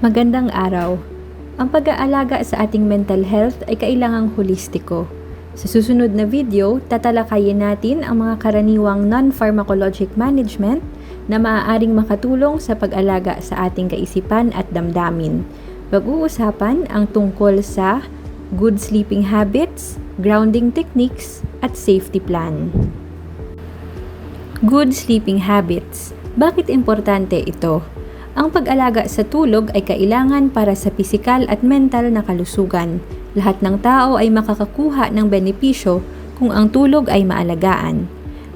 Magandang araw. Ang pag-aalaga sa ating mental health ay kailangang holistiko. Sa susunod na video, tatalakayin natin ang mga karaniwang non-pharmacologic management na maaaring makatulong sa pag-alaga sa ating kaisipan at damdamin. Pag-uusapan ang tungkol sa good sleeping habits, grounding techniques, at safety plan. Good sleeping habits. Bakit importante ito? Ang pag-alaga sa tulog ay kailangan para sa pisikal at mental na kalusugan. Lahat ng tao ay makakakuha ng benepisyo kung ang tulog ay maalagaan.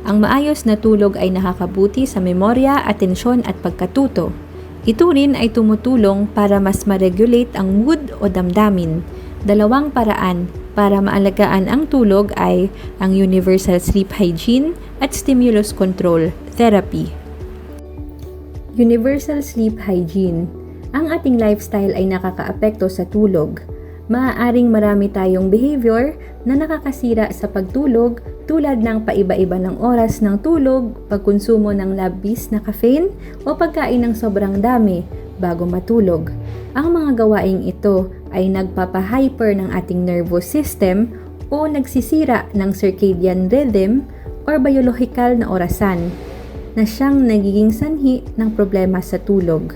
Ang maayos na tulog ay nakakabuti sa memorya, atensyon at pagkatuto. Ito rin ay tumutulong para mas ma-regulate ang mood o damdamin. Dalawang paraan para maalagaan ang tulog ay ang universal sleep hygiene at stimulus control therapy. Universal sleep hygiene. Ang ating lifestyle ay nakakaapekto sa tulog. Maaaring marami tayong behavior na nakakasira sa pagtulog tulad ng paiba-iba ng oras ng tulog, pagkonsumo ng labis na caffeine o pagkain ng sobrang dami bago matulog. Ang mga gawaing ito ay nagpapa-hyper ng ating nervous system o nagsisira ng circadian rhythm or biological na orasan na siyang nagiging sanhi ng problema sa tulog.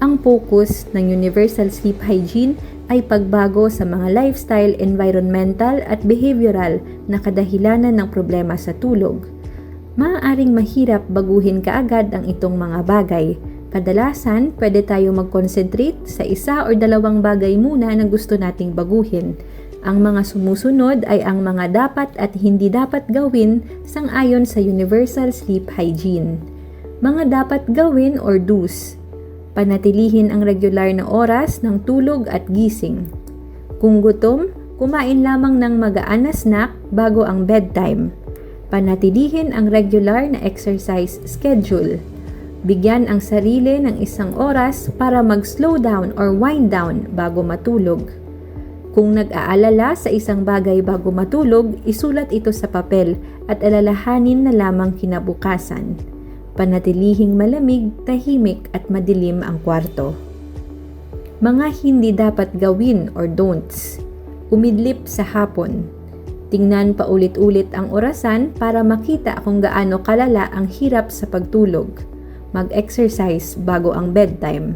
Ang focus ng universal sleep hygiene ay pagbago sa mga lifestyle, environmental at behavioral na kadahilanan ng problema sa tulog. Maaaring mahirap baguhin kaagad ang itong mga bagay. Kadalasan, pwede tayo mag-concentrate sa isa o dalawang bagay muna na gusto nating baguhin. Ang mga sumusunod ay ang mga dapat at hindi dapat gawin sang-ayon sa universal sleep hygiene. Mga dapat gawin or do's. Panatilihin ang regular na oras ng tulog at gising. Kung gutom, kumain lamang ng magaan na snack bago ang bedtime. Panatilihin ang regular na exercise schedule. Bigyan ang sarili ng isang oras para mag-slow down or wind down bago matulog. Kung nag-aalala sa isang bagay bago matulog, isulat ito sa papel at alalahanin na lamang kinabukasan. Panatilihing malamig, tahimik at madilim ang kwarto. Mga hindi dapat gawin or don'ts. Umidlip sa hapon. Tingnan paulit-ulit ang orasan para makita kung gaano kalala ang hirap sa pagtulog. Mag-exercise bago ang bedtime.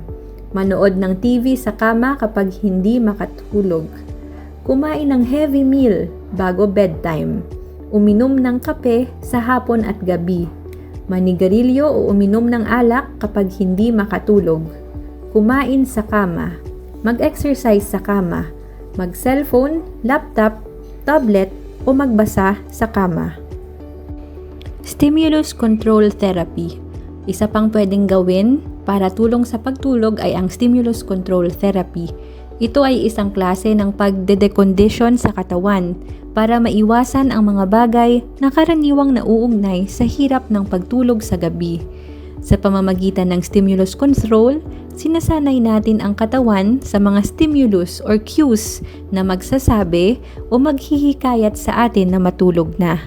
Manood ng TV sa kama kapag hindi makatulog. Kumain ng heavy meal bago bedtime. Uminom ng kape sa hapon at gabi. Manigarilyo o uminom ng alak kapag hindi makatulog. Kumain sa kama. Mag-exercise sa kama. Mag-cellphone, laptop, tablet o magbasa sa kama. Stimulus control therapy. Isa pang pwedeng gawin para tulong sa pagtulog ay ang stimulus control therapy. Ito ay isang klase ng pagde-decondition sa katawan para maiwasan ang mga bagay na karaniwang nauugnay sa hirap ng pagtulog sa gabi. Sa pamamagitan ng stimulus control, sinasanay natin ang katawan sa mga stimulus or cues na magsasabi o maghihikayat sa atin na matulog na.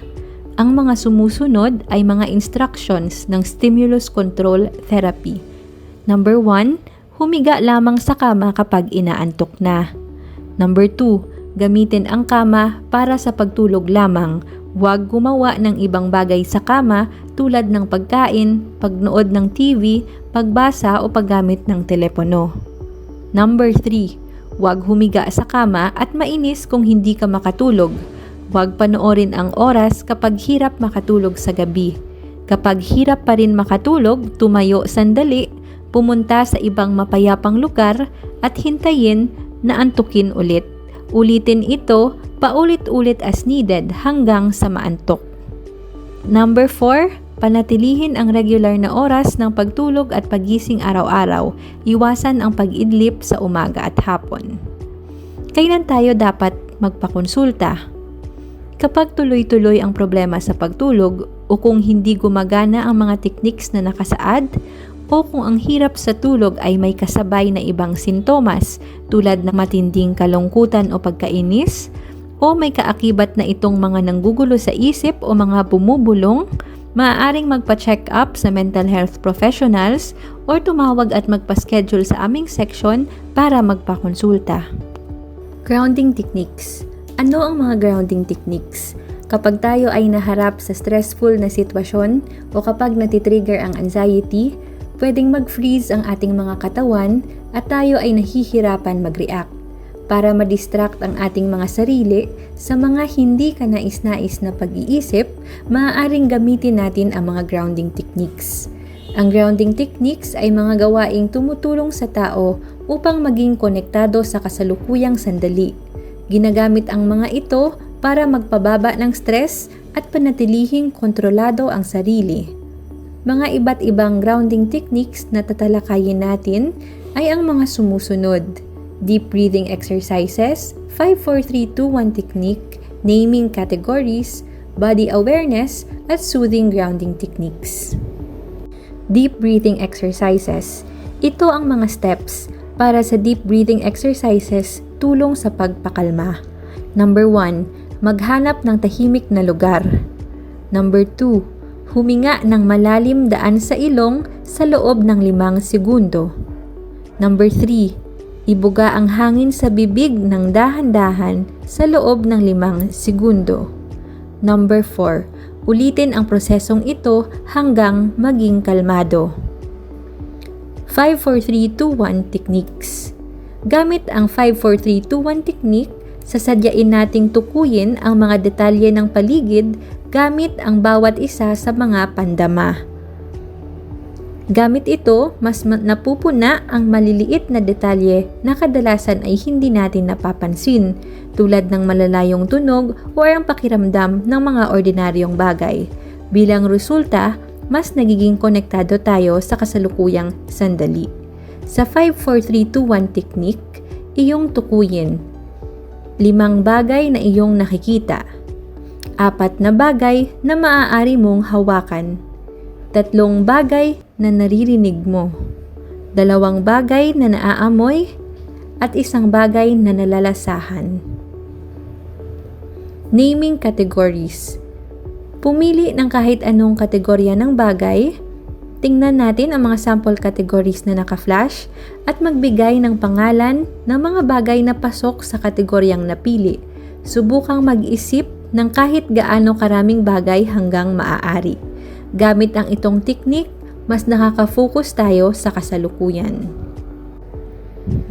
Ang mga sumusunod ay mga instructions ng stimulus control therapy. Number 1, humiga lamang sa kama kapag inaantok na. Number 2, gamitin ang kama para sa pagtulog lamang. Huwag gumawa ng ibang bagay sa kama tulad ng pagkain, pagnood ng TV, pagbasa o paggamit ng telepono. Number 3, huwag humiga sa kama at mainis kung hindi ka makatulog. Huwag panoorin ang oras kapag hirap makatulog sa gabi. Kapag hirap pa rin makatulog, tumayo sandali, pumunta sa ibang mapayapang lugar at hintayin na antukin ulit. Ulitin ito paulit-ulit as needed hanggang sa maantok. Number 4, panatilihin ang regular na oras ng pagtulog at pagising araw-araw. Iwasan ang pag-idlip sa umaga at hapon. Kailan tayo dapat magpakonsulta? Kapag tuloy-tuloy ang problema sa pagtulog o kung hindi gumagana ang mga techniques na nakasaad o kung ang hirap sa tulog ay may kasabay na ibang sintomas tulad ng matinding kalungkutan o pagkainis o may kaakibat na itong mga nanggugulo sa isip o mga bumubulong, Maaaring magpa-check up sa mental health professionals or tumawag at magpa-schedule sa aming section para magpakonsulta. Grounding techniques. Ano ang mga grounding techniques? Kapag tayo ay naharap sa stressful na sitwasyon o kapag natitrigger ang anxiety, pwedeng mag-freeze ang ating mga katawan at tayo ay nahihirapan mag-react. Para ma-distract ang ating mga sarili sa mga hindi kanais-nais na pag-iisip, maaaring gamitin natin ang mga grounding techniques. Ang grounding techniques ay mga gawaing tumutulong sa tao upang maging konektado sa kasalukuyang sandali. Ginagamit ang mga ito para magpababa ng stress at panatilihing kontrolado ang sarili. Mga iba't ibang grounding techniques na tatalakayin natin ay ang mga sumusunod: deep breathing exercises, 5-4-3-2-1 technique, naming categories, body awareness, at soothing grounding techniques. Deep breathing exercises. Ito ang mga steps para sa deep breathing exercises tulong sa pagpakalma. Number 1, maghanap ng tahimik na lugar. Number 2, huminga ng malalim daan sa ilong sa loob ng 5 segundo. Number 3, ibuga ang hangin sa bibig ng dahan-dahan sa loob ng 5 segundo. Number 4, ulitin ang prosesong ito hanggang maging kalmado. 5-4-3-2-1 techniques. Gamit ang 5-4-3-2-1 technique, sasadyain nating tukuyin ang mga detalye ng paligid gamit ang bawat isa sa mga pandama. Gamit ito, mas napupuna ang maliliit na detalye na kadalasan ay hindi natin napapansin, tulad ng malalayong tunog o ang pakiramdam ng mga ordinaryong bagay. Bilang resulta, mas nagiging konektado tayo sa kasalukuyang sandali. Sa 5-4-3-2-1 technique, iyong tukuyin 5 bagay na iyong nakikita, 4 na bagay na maaari mong hawakan, 3 bagay na naririnig mo, 2 bagay na naaamoy, at 1 bagay na nalalasahan. Naming categories. Pumili ng kahit anong kategorya ng bagay, tingnan natin ang mga sample categories na naka-flash at magbigay ng pangalan ng mga bagay na pasok sa kategoryang napili. Subukang mag-isip ng kahit gaano karaming bagay hanggang maaari. Gamit ang itong technique, mas nakaka-focus tayo sa kasalukuyan.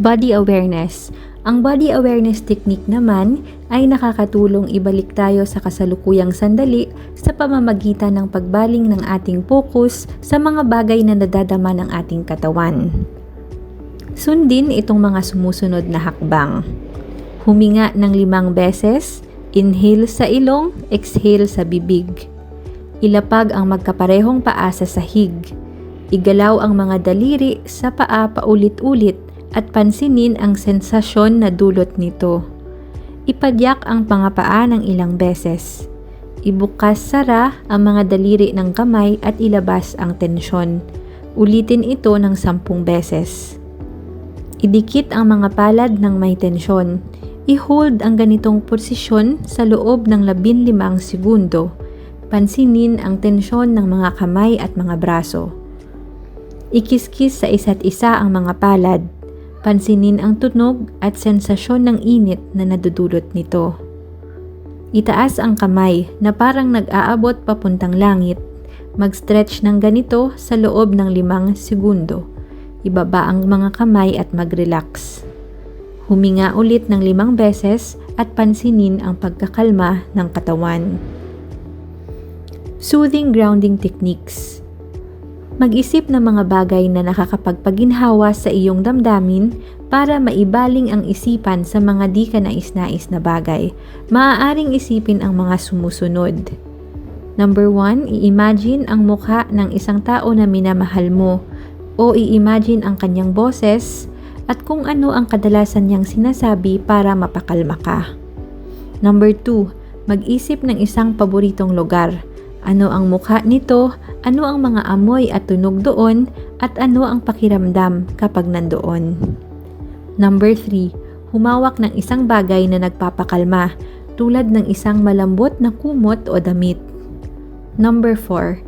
Body awareness. Ang body awareness technique naman ay nakakatulong ibalik tayo sa kasalukuyang sandali sa pamamagitan ng pagbaling ng ating focus sa mga bagay na nadadama ng ating katawan. Sundin itong mga sumusunod na hakbang. Huminga ng 5 beses, inhale sa ilong, exhale sa bibig. Ilapag ang magkaparehong paa sa sahig. Igalaw ang mga daliri sa paa paulit-ulit at pansinin ang sensasyon na dulot nito. Ipadyak ang pangapaa ng ilang beses. Ibukas-sara ang mga daliri ng kamay at ilabas ang tensyon. Ulitin ito ng 10 beses. Idikit ang mga palad ng may tensyon. I-hold ang ganitong posisyon sa loob ng 15 segundo. Pansinin ang tensyon ng mga kamay at mga braso. Ikiskis sa isa't isa ang mga palad. Pansinin ang tunog at sensasyon ng init na nadudulot nito. Itaas ang kamay na parang nag-aabot papuntang langit. Mag-stretch ng ganito sa loob ng 5 segundo. Ibaba ang mga kamay at mag-relax. Huminga ulit ng 5 beses at pansinin ang pagkakalma ng katawan. Soothing grounding techniques. Mag-isip ng mga bagay na nakakapagpaginhawa sa iyong damdamin para maibaling ang isipan sa mga di ka nais-nais na bagay. Maaaring isipin ang mga sumusunod. Number 1, i-imagine ang mukha ng isang tao na minamahal mo o i-imagine ang kanyang boses at kung ano ang kadalasan niyang sinasabi para mapakalma ka. Number 2, mag-isip ng isang paboritong lugar. Ano ang mukha nito, ano ang mga amoy at tunog doon, at ano ang pakiramdam kapag nandoon. Number 3, humawak ng isang bagay na nagpapakalma, tulad ng isang malambot na kumot o damit. Number 4,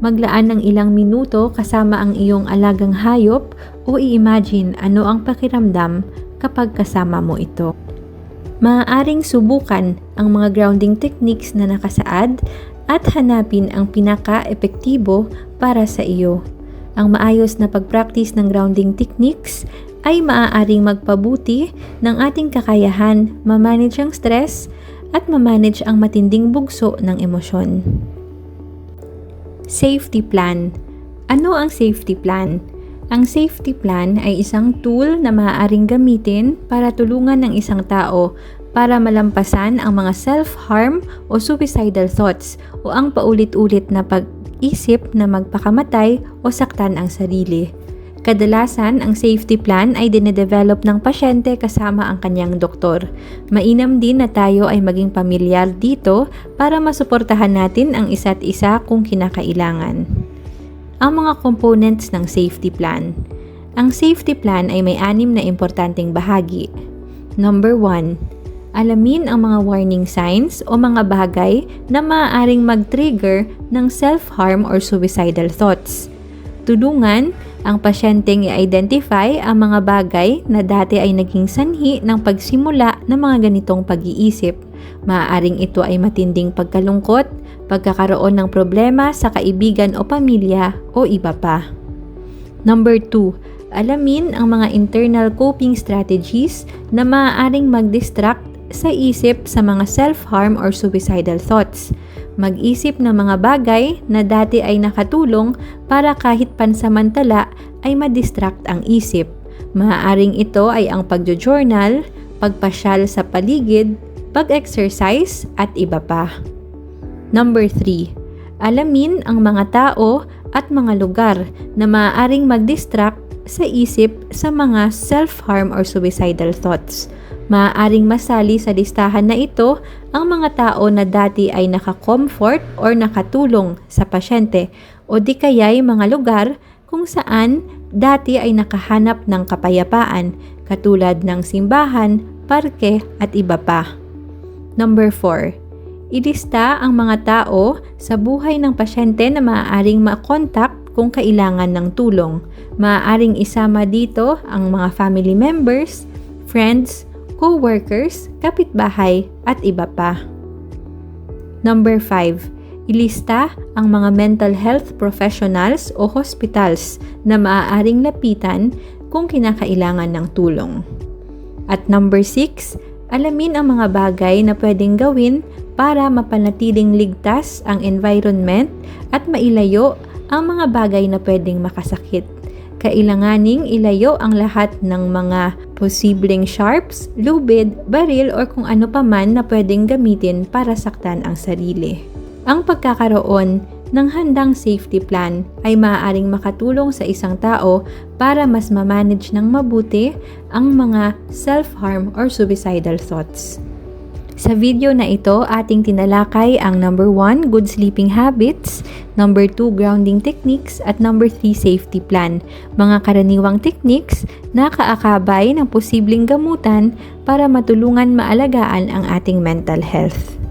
maglaan ng ilang minuto kasama ang iyong alagang hayop o i-imagine ano ang pakiramdam kapag kasama mo ito. Maaaring subukan ang mga grounding techniques na nakasaad at hanapin ang pinaka-epektibo para sa iyo. Ang maayos na pag-practice ng grounding techniques ay maaaring magpabuti ng ating kakayahan ma-manage ang stress at ma-manage ang matinding bugso ng emosyon. Safety plan. Ano ang safety plan? Ang safety plan ay isang tool na maaaring gamitin para tulungan ng isang tao para malampasan ang mga self-harm o suicidal thoughts o ang paulit-ulit na pag-isip na magpakamatay o saktan ang sarili. Kadalasan, ang safety plan ay dinedevelop ng pasyente kasama ang kanyang doktor. Mainam din na tayo ay maging pamilyar dito para masuportahan natin ang isa't isa kung kinakailangan. Ang mga components ng safety plan. Ang safety plan ay may 6 na importanteng bahagi. Number 1. Alamin ang mga warning signs o mga bagay na maaaring mag-trigger ng self-harm or suicidal thoughts. Tulungan ang pasyenteng i-identify ang mga bagay na dati ay naging sanhi ng pagsimula ng mga ganitong pag-iisip. Maaaring ito ay matinding pagkalungkot, pagkakaroon ng problema sa kaibigan o pamilya o iba pa. Number 2. Alamin ang mga internal coping strategies na maaaring mag-distract sa isip sa mga self-harm or suicidal thoughts. Mag-isip ng mga bagay na dati ay nakatulong para kahit pansamantala ay madistract ang isip. Maaaring ito ay ang pagjo-journal, pagpasyal sa paligid, pag-exercise at iba pa. Number 3. Alamin ang mga tao at mga lugar na maaaring mag-distract sa isip sa mga self-harm or suicidal thoughts. Maaaring masali sa listahan na ito ang mga tao na dati ay naka-comfort or nakatulong sa pasyente o di kaya'y mga lugar kung saan dati ay nakahanap ng kapayapaan katulad ng simbahan, parke at iba pa. Number 4. Ilista ang mga tao sa buhay ng pasyente na maaaring makontak kung kailangan ng tulong. Maaaring isama dito ang mga family members, friends, co-workers, kapitbahay, at iba pa. Number 5. Ilista ang mga mental health professionals o hospitals na maaaring lapitan kung kinakailangan ng tulong. At number 6. Alamin ang mga bagay na pwedeng gawin para mapanatiling ligtas ang environment at mailayo ang mga bagay na pwedeng makasakit. Kailanganing ilayo ang lahat ng mga posibleng sharps, lubid, baril o kung ano pa man na pwedeng gamitin para saktan ang sarili. Ang pagkakaroon ng handang safety plan ay maaaring makatulong sa isang tao para mas ma-manage ng mabuti ang mga self-harm or suicidal thoughts. Sa video na ito, ating tinalakay ang number 1, good sleeping habits, number 2, grounding techniques, at number 3, safety plan. Mga karaniwang techniques na kaakabay ng posibleng gamutan para matulungan maalagaan ang ating mental health.